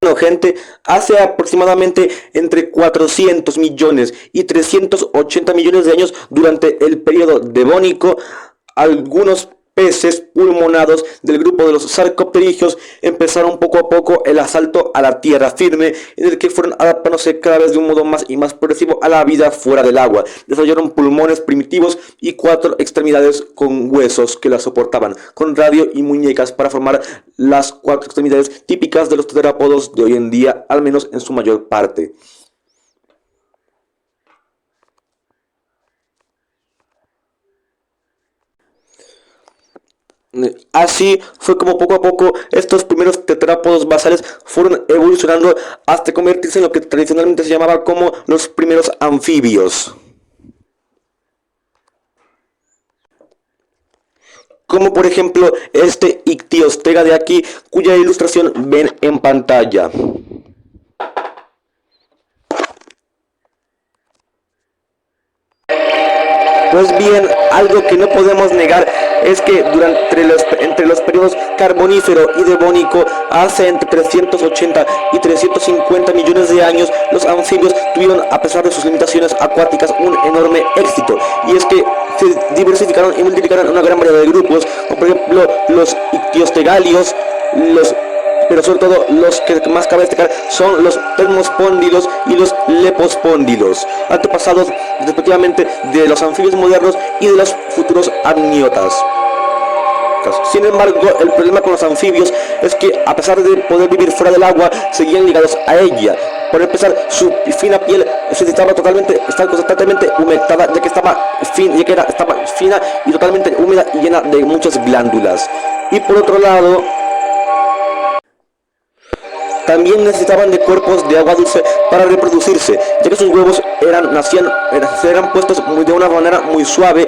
Bueno, gente, hace aproximadamente entre 400 millones y 380 millones de años, durante el periodo devónico, algunos peces pulmonados del grupo de los sarcopterygios empezaron poco a poco el asalto a la tierra firme, en el que fueron adaptándose cada vez de un modo más y más progresivo a la vida fuera del agua. Desarrollaron pulmones primitivos y 4 extremidades con huesos que las soportaban, con radio y muñecas, para formar las 4 extremidades típicas de los terápodos de hoy en día, al menos en su mayor parte. Así fue como poco a poco estos primeros tetrápodos basales fueron evolucionando hasta convertirse en lo que tradicionalmente se llamaba como los primeros anfibios. Como por ejemplo este Ictiostega de aquí, cuya ilustración ven en pantalla. Pues bien, algo que no podemos negar es que entre los periodos carbonífero y devónico, hace entre 380 y 350 millones de años, los anfibios tuvieron, a pesar de sus limitaciones acuáticas, un enorme éxito. Y es que se diversificaron y multiplicaron una gran variedad de grupos, como por ejemplo los ictiostegalios, pero sobre todo los que más cabe destacar son los termospóndilos y los lepospóndilos, antepasados respectivamente de los anfibios modernos y de los futuros amniotas. Sin embargo, el problema con los anfibios es que, a pesar de poder vivir fuera del agua, seguían ligados a ella. Por empezar, su fina piel estaba constantemente humectada, ya que estaba fina y totalmente húmeda y llena de muchas glándulas. Y por otro lado, también necesitaban de cuerpos de agua dulce para reproducirse, ya que sus huevos eran puestos de una manera muy suave,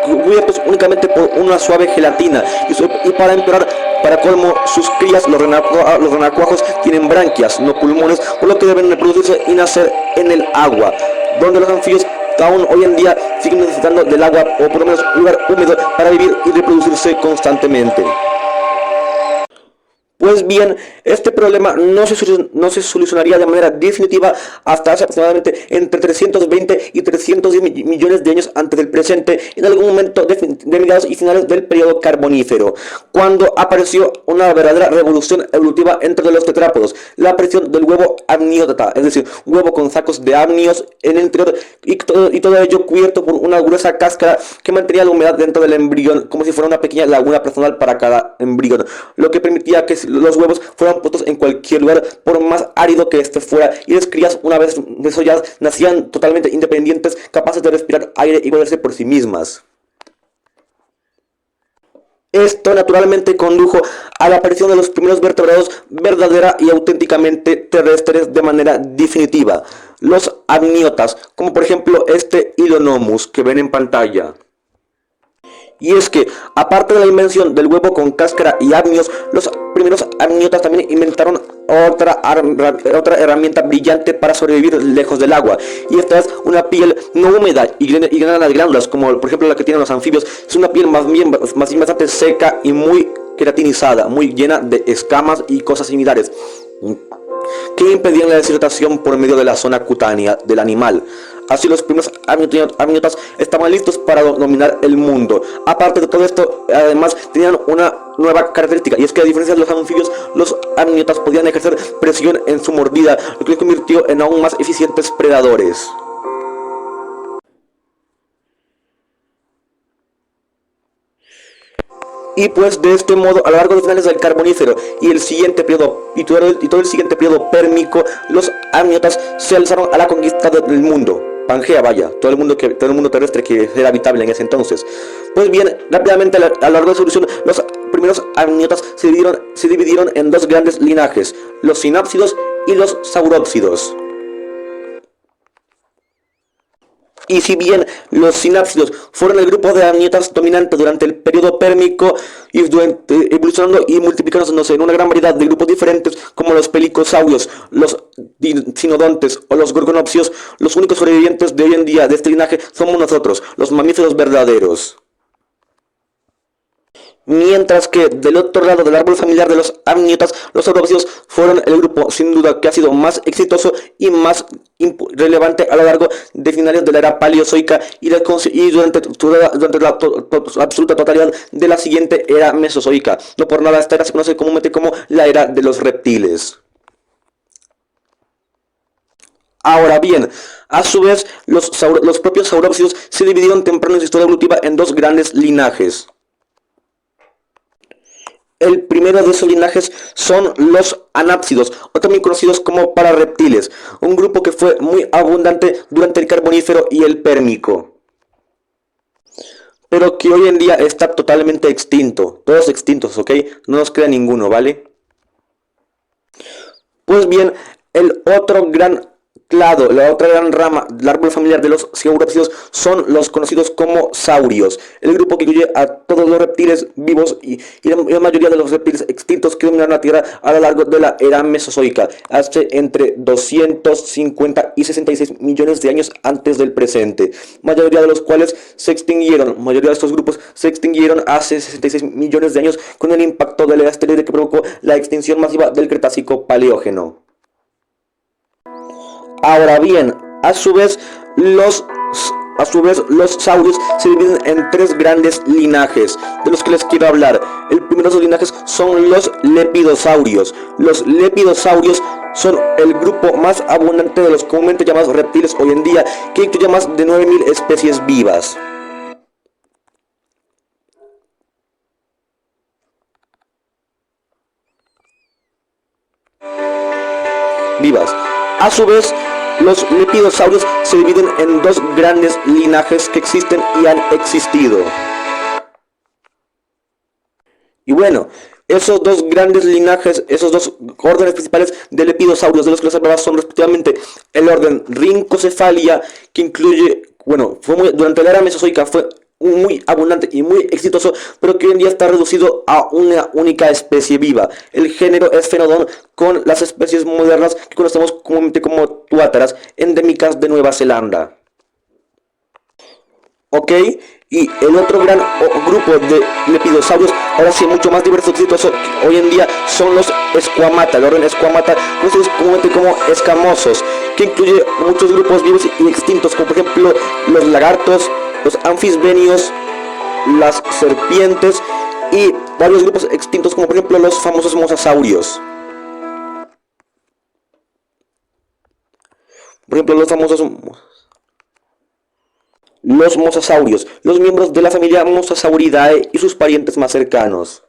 cubiertos únicamente por una suave gelatina, y para empeorar, para colmo, sus crías, los renacuajos, tienen branquias, no pulmones, por lo que deben reproducirse y nacer en el agua, donde los anfibios aún hoy en día siguen necesitando del agua, o por lo menos un lugar húmedo, para vivir y reproducirse constantemente. Pues bien, este problema no se solucionaría de manera definitiva hasta hace aproximadamente entre 320 y 310 millones de años antes del presente, en algún momento de mediados y finales del periodo carbonífero, cuando apareció una verdadera revolución evolutiva entre los tetrápodos, la aparición del huevo amniota, es decir, un huevo con sacos de amnios en el interior, y todo ello cubierto por una gruesa cáscara que mantenía la humedad dentro del embrión, como si fuera una pequeña laguna personal para cada embrión, lo que permitía que los huevos fueran puestos en cualquier lugar, por más árido que este fuera, y las crías, una vez desolladas, nacían totalmente independientes, capaces de respirar aire y valerse por sí mismas. Esto naturalmente condujo a la aparición de los primeros vertebrados verdadera y auténticamente terrestres de manera definitiva, los amniotas, como por ejemplo este Hylonomus que ven en pantalla. Y es que, aparte de la invención del huevo con cáscara y amnios, los primeros amniotas también inventaron otra herramienta brillante para sobrevivir lejos del agua, y esta es una piel no húmeda y llena de glándulas, como por ejemplo la que tienen los anfibios. Es una piel más bien bastante seca y muy queratinizada, muy llena de escamas y cosas similares, que impedían la deshidratación por medio de la zona cutánea del animal. Así los primeros amniotas estaban listos para dominar el mundo. Aparte de todo esto, además tenían una nueva característica, y es que, a diferencia de los anfibios, los amniotas podían ejercer presión en su mordida, lo que los convirtió en aún más eficientes predadores. Y pues de este modo, a lo largo de finales del carbonífero y el siguiente periodo y todo el siguiente periodo pérmico, los amniotas se alzaron a la conquista del mundo. Pangea, vaya, todo el mundo terrestre que era habitable en ese entonces. Pues bien, rápidamente, a lo largo de su evolución, los primeros amniotas se dividieron en dos grandes linajes, los sinápsidos y los saurópsidos. Y si bien los sinápsidos fueron el grupo de amniotas dominante durante el periodo pérmico, evolucionando y multiplicándose en una gran variedad de grupos diferentes, como los pelicosaurios, los dinodontes o los gorgonopsios, los únicos sobrevivientes de hoy en día de este linaje somos nosotros, los mamíferos verdaderos. Mientras que del otro lado del árbol familiar de los amniotas, los saurópodos fueron el grupo sin duda que ha sido más exitoso y más relevante a lo largo de finales de la era paleozoica y durante la absoluta totalidad de la siguiente era mesozoica. No por nada esta era se conoce comúnmente como la era de los reptiles. Ahora bien, a su vez, los propios saurópodos se dividieron temprano en su historia evolutiva en dos grandes linajes. El primero de esos linajes son los anápsidos, o también conocidos como pararreptiles, un grupo que fue muy abundante durante el Carbonífero y el Pérmico, pero que hoy en día está totalmente extinto, todos extintos, ¿ok? No nos queda ninguno, ¿vale? Pues bien, el otro gran clado, la otra gran rama del árbol familiar de los saurópodos son los conocidos como saurios, el grupo que incluye a todos los reptiles vivos y la mayoría de los reptiles extintos que dominaron la Tierra a lo largo de la era mesozoica, hace entre 250 y 66 millones de años antes del presente, mayoría de los cuales se extinguieron, mayoría de estos grupos se extinguieron hace 66 millones de años con el impacto de la asteroide que provocó la extinción masiva del Cretácico Paleógeno. Ahora bien, a su vez los saurios se dividen en tres grandes linajes, de los que les quiero hablar. El primero de esos linajes son los lepidosaurios. Los lepidosaurios son el grupo más abundante de los comúnmente llamados reptiles hoy en día, que incluye más de 9000 especies vivas. A su vez, los lepidosaurios se dividen en dos grandes linajes que existen y han existido. Y bueno, esos dos grandes linajes, esos dos órdenes principales de lepidosaurios de los que les hablaba son respectivamente el orden Rhynchocephalia, que incluye, bueno, durante la era mesozoica fue muy abundante y muy exitoso, pero que hoy en día está reducido a una única especie viva. El género es Phenodon, con las especies modernas que conocemos comúnmente como tuátaras, endémicas de Nueva Zelanda. ¿Ok? Y el otro gran grupo de lepidosaurios, ahora sí mucho más diverso y exitoso hoy en día, son los Squamata, el orden Squamata, conocidos comúnmente como escamosos, que incluye muchos grupos vivos y extintos, como por ejemplo los lagartos, los anfisbenios, las serpientes y varios grupos extintos, como por ejemplo los famosos mosasaurios. Por ejemplo, los mosasaurios, los miembros de la familia Mosasauridae y sus parientes más cercanos.